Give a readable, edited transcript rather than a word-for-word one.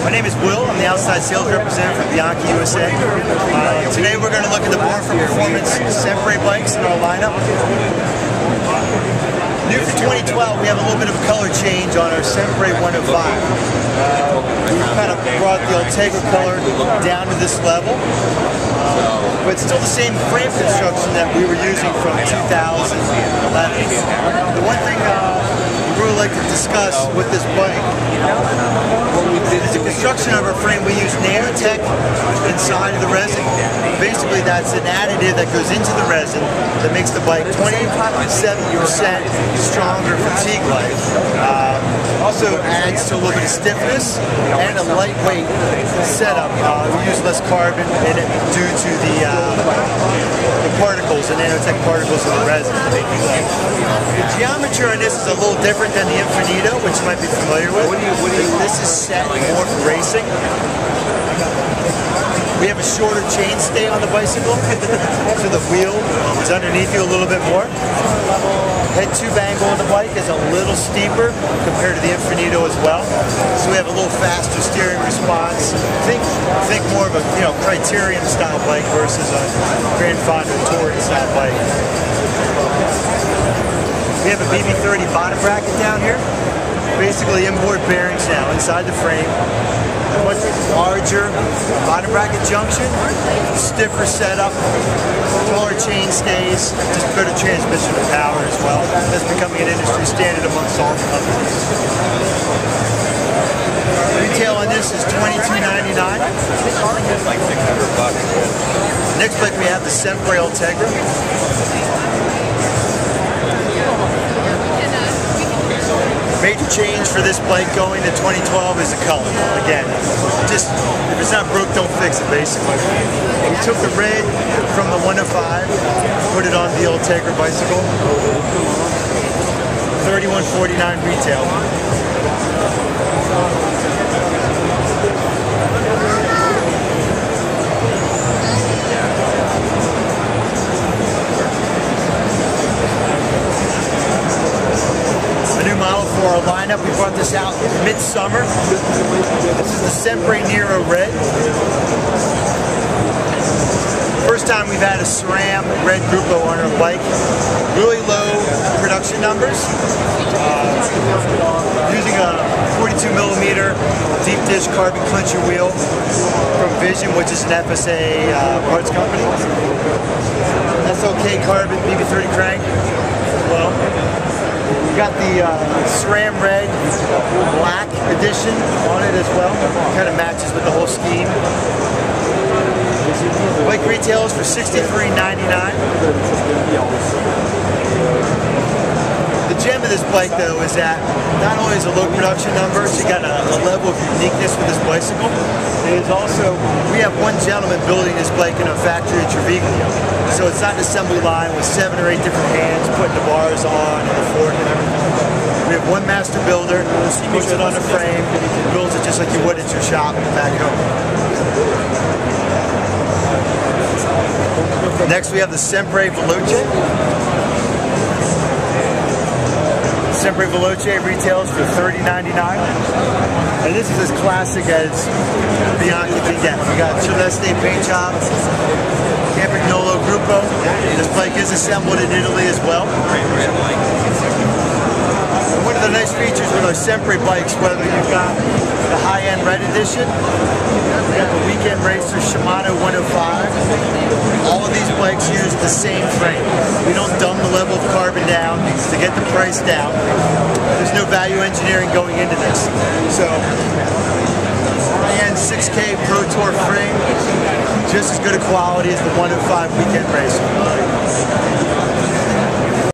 My name is Will. I'm the outside sales representative for Bianchi USA. Today we're going to look at the Born for Performance Sempre bikes in our lineup. New for 2012, we have a little bit of a color change on our Sempre 105. We've kind of brought the Ultegra color down to this level, but it's still the same frame construction that we were using from 2011. The one thing we really like to discuss with this bike is the construction of our frame. We use nanotech inside of the resin. Basically, that's an additive that goes into the resin that makes the bike 27% stronger fatigue life. Also adds to a little bit of stiffness and a lightweight setup. We use less carbon in it due to the particles, the nanotech particles in the resin. The geometry on this is a little different than the Infinito, which you might be familiar with. This is set more for racing. We have a shorter chainstay on the bicycle, so the wheel is underneath you a little bit more. Head tube angle on the bike is a little steeper compared to the Infinito as well, so we have a little faster steering response. Think more of a Criterium style bike versus a Grand Fondo Touring style bike. We have a BB30 bottom bracket down here. Basically inboard bearings now inside the frame. Much larger bottom bracket junction, stiffer setup, taller chain stays, just better transmission of power as well. That's becoming an industry standard amongst all the companies. Retail on this is $22.99. It's like $600. Next bike we have the Sempre Ultegra. Major change for this bike going to 2012 is the color. Again, just if it's not broke, don't fix it, basically. We took the red from the 105, put it on the Ultegra bicycle. $31.49 retail. A new model for our lineup. We brought this out mid-summer. This is the Sempre Nero Red. First time we've had a SRAM red Grupo on our bike. Really low production numbers. Using a 42mm deep dish carbon Clincher wheel from Vision, which is an FSA parts company. SOK carbon BB30 crank. Well, we got the SRAM Red Black edition on it as well. Kind of matches with the whole scheme. Bike retails for $63.99. The gem of this bike, though, is that not only is it a low production number, so you got a level of uniqueness with this bicycle. It is also, we have one gentleman building this bike in a factory in Treviglio. So it's not an assembly line with 7 or 8 different hands putting the bars on and the fork and everything. We have one master builder, puts it on the frame, builds it just like you would at your shop back home. Next we have the Sempre Veloce. Sempre Veloce retails for $30.99. And this is as classic as Bianchi can get. We got Celeste paint job, Campagnolo Grupo. This bike is assembled in Italy as well. One of the nice features with our Sempre bikes, whether you've got the high-end red edition, we got the weekend racer Shimano 105. All of these bikes use the same frame. We don't dumb the level of carbon down to get the price down. There's no value engineering going into this. So, high-end 6K Pro Tour frame, just as good a quality as the 105 weekend racer.